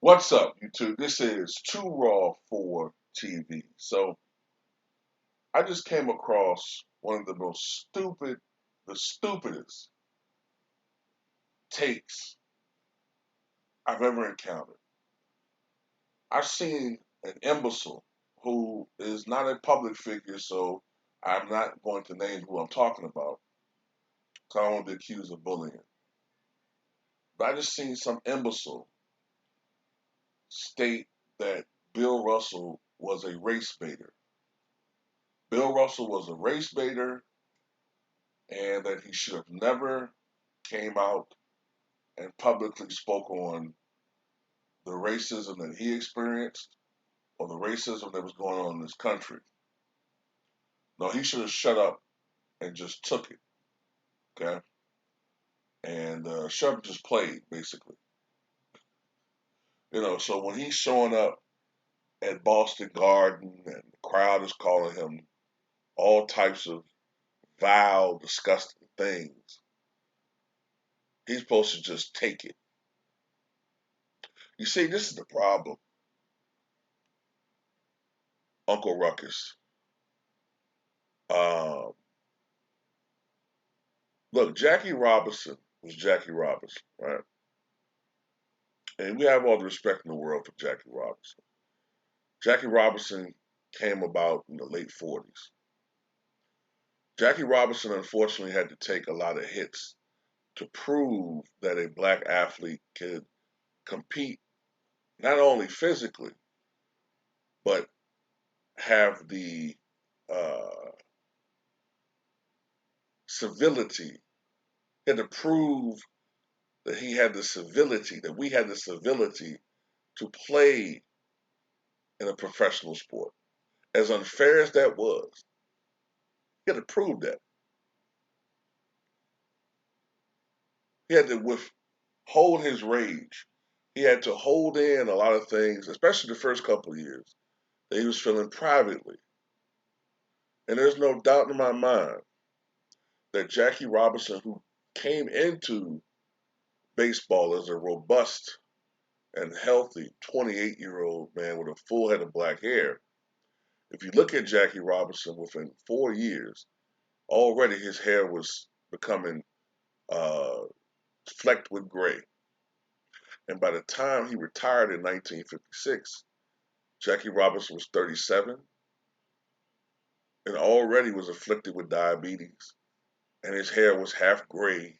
What's up, YouTube? This is Too Raw for TV. So I just came across one of the stupidest takes I've ever encountered. I've seen an imbecile who is not a public figure, so I'm not going to name who I'm talking about, because I don't want to be accused of bullying. But I just seen some imbecile state that Bill Russell was a race baiter. Bill Russell was a race baiter and that he should have never came out and publicly spoke on the racism that he experienced or the racism that was going on in this country. No, he should have shut up and just took it, okay? And shut up and just played, basically. So when he's showing up at Boston Garden and the crowd is calling him all types of vile, disgusting things, he's supposed to just take it. You see, this is the problem, Uncle Ruckus. Um, Look, Jackie Robinson was Jackie Robinson, right? And we have all the respect in the world for Jackie Robinson. Jackie Robinson came about in the late 40s. Jackie Robinson unfortunately had to take a lot of hits to prove that a black athlete could compete not only physically, but have the uh, civility. He had to prove that he had the civility, that we had the civility to play in a professional sport. As unfair as that was, he had to prove that. He had to withhold his rage. He had to hold in a lot of things, especially the first couple of years, that he was feeling privately. And there's no doubt in my mind that Jackie Robinson, who came into baseball as a robust and healthy 28-year-old man with a full head of black hair, if you look at Jackie Robinson within 4 years, already his hair was becoming uh, flecked with gray. And by the time he retired in 1956, Jackie Robinson was 37 and already was afflicted with diabetes. And his hair was half gray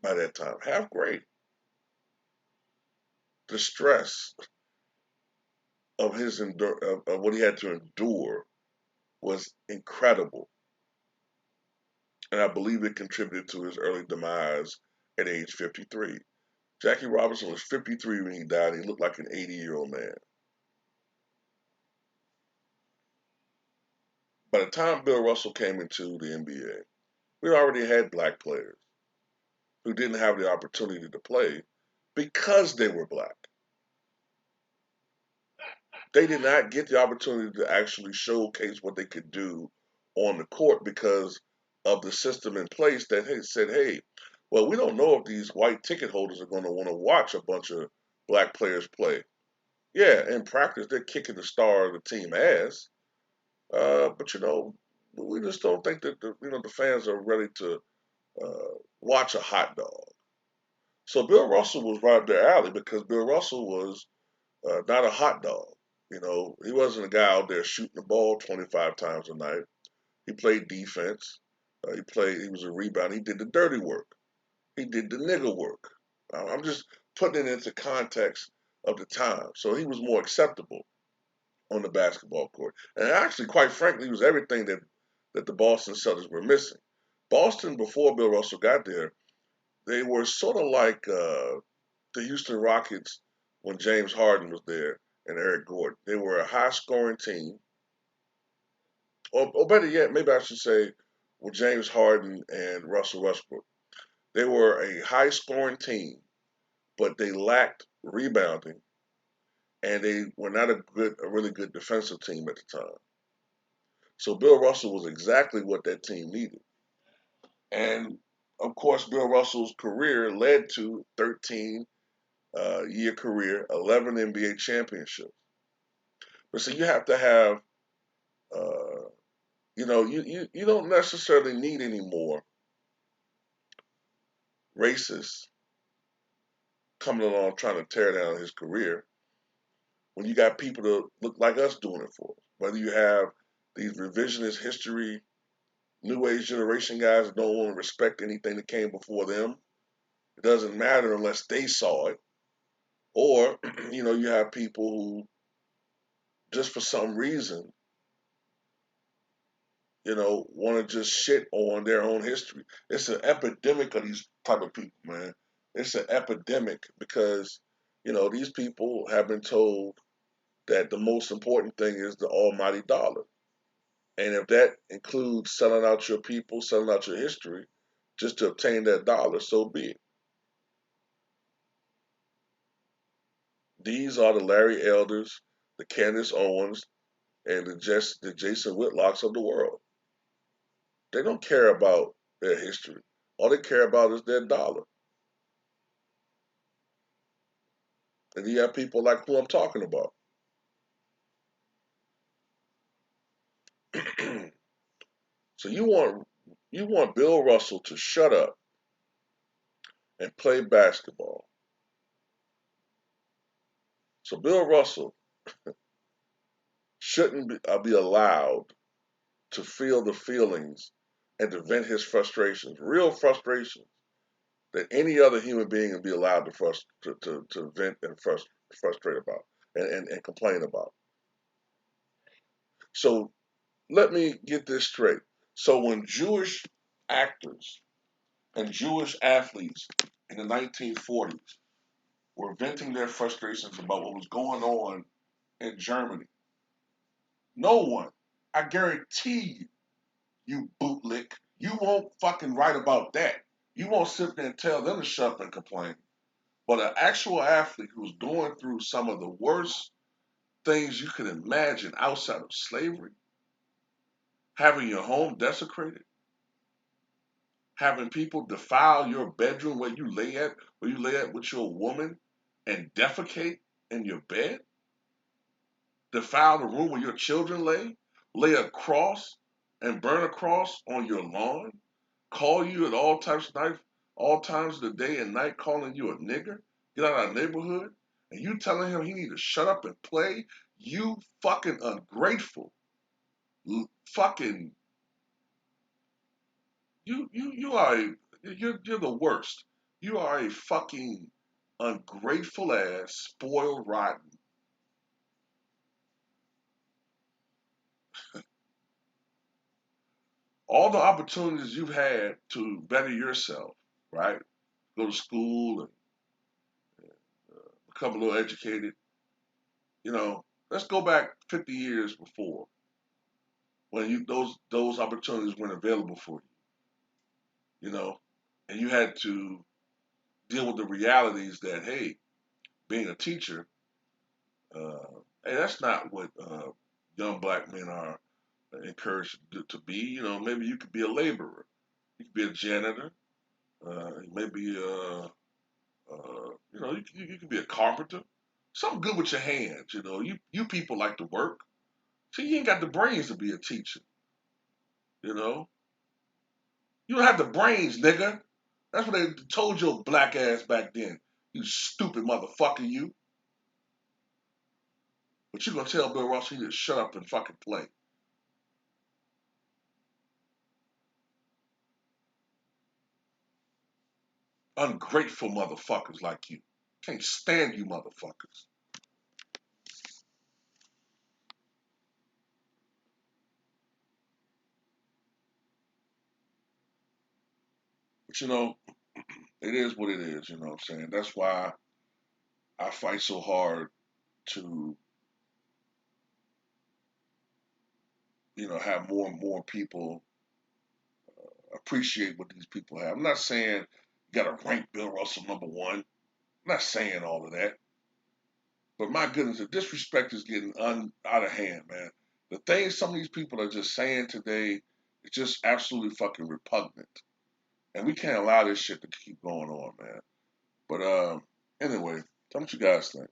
by that time. Half gray. The stress of of what he had to endure was incredible. And I believe it contributed to his early demise at age 53. Jackie Robinson was 53 when he died. He looked like an 80-year-old man. By the time Bill Russell came into the NBA, we already had black players who didn't have the opportunity to play because they were black. They did not get the opportunity to actually showcase what they could do on the court because of the system in place that said, hey, well, we don't know if these white ticket holders are going to want to watch a bunch of black players play. Yeah, in practice, they're kicking the star of the team ass. But we just don't think that the fans are ready to watch a hot dog. So Bill Russell was right up their alley because Bill Russell was not a hot dog. He wasn't a guy out there shooting the ball 25 times a night. He played defense. He was a rebound. He did the dirty work. He did the nigger work. I'm just putting it into context of the time. So he was more acceptable on the basketball court. And actually, quite frankly, he was everything that the Boston Celtics were missing. Boston, before Bill Russell got there, they were sort of like the Houston Rockets when James Harden was there and Eric Gordon. They were a high-scoring team, or better yet, maybe I should say, with James Harden and Russell Westbrook. They were a high-scoring team, but they lacked rebounding, and they were not a really good defensive team at the time. So Bill Russell was exactly what that team needed. And of course, Bill Russell's career led to 13 year career, 11 NBA championships. But so you have to have, uh, you don't necessarily need any more racists coming along trying to tear down his career when you got people that look like us doing it for us. Whether you have these revisionist history, new age generation guys that don't want to respect anything that came before them, it doesn't matter unless they saw it. Or, you have people who just for some reason, want to just shit on their own history. It's an epidemic of these type of people, man. It's an epidemic because, these people have been told that the most important thing is the almighty dollar. And if that includes selling out your people, selling out your history, just to obtain that dollar, so be it. These are the Larry Elders, the Candace Owens, and the Jason Whitlocks of the world. They don't care about their history. All they care about is their dollar. And you have people like who I'm talking about. So you want Bill Russell to shut up and play basketball. So Bill Russell shouldn't be allowed to feel the feelings and to vent his frustrations, real frustrations, that any other human being would be allowed to vent and frustrate about and complain about. So let me get this straight. So when Jewish actors and Jewish athletes in the 1940s were venting their frustrations about what was going on in Germany, no one, I guarantee you bootlick, you won't fucking write about that. You won't sit there and tell them to shut up and complain. But an actual athlete who's going through some of the worst things you can imagine outside of slavery, having your home desecrated, having people defile your bedroom where you lay at with your woman and defecate in your bed, defile the room where your children lay a cross and burn a cross on your lawn, call you at all times of the day and night, calling you a nigger, get out of our neighborhood, and you telling him he need to shut up and play, you fucking ungrateful, fucking you're the worst. You are a fucking ungrateful ass, spoiled rotten. All the opportunities you've had to better yourself, right? Go to school and become a little educated. Let's go back 50 years before when those opportunities weren't available for you. And you had to deal with the realities that hey, being a teacher, hey, that's not what young black men are encouraged to be. Maybe you could be a laborer, you could be a janitor, maybe you could be a carpenter, something good with your hands. You people like to work, so you ain't got the brains to be a teacher. You know, you don't have the brains, nigga. That's what they told your black ass back then. You stupid motherfucker, you. But you gonna tell Bill Russell to shut up and fucking play. Ungrateful motherfuckers like you. Can't stand you motherfuckers. But it is what it is, you know what I'm saying? That's why I fight so hard to, have more and more people appreciate what these people have. I'm not saying you gotta rank Bill Russell number one. I'm not saying all of that. But my goodness, the disrespect is getting out of hand, man. The things some of these people are just saying today is just absolutely fucking repugnant. And we can't allow this shit to keep going on, man. But anyway, Don't you guys think?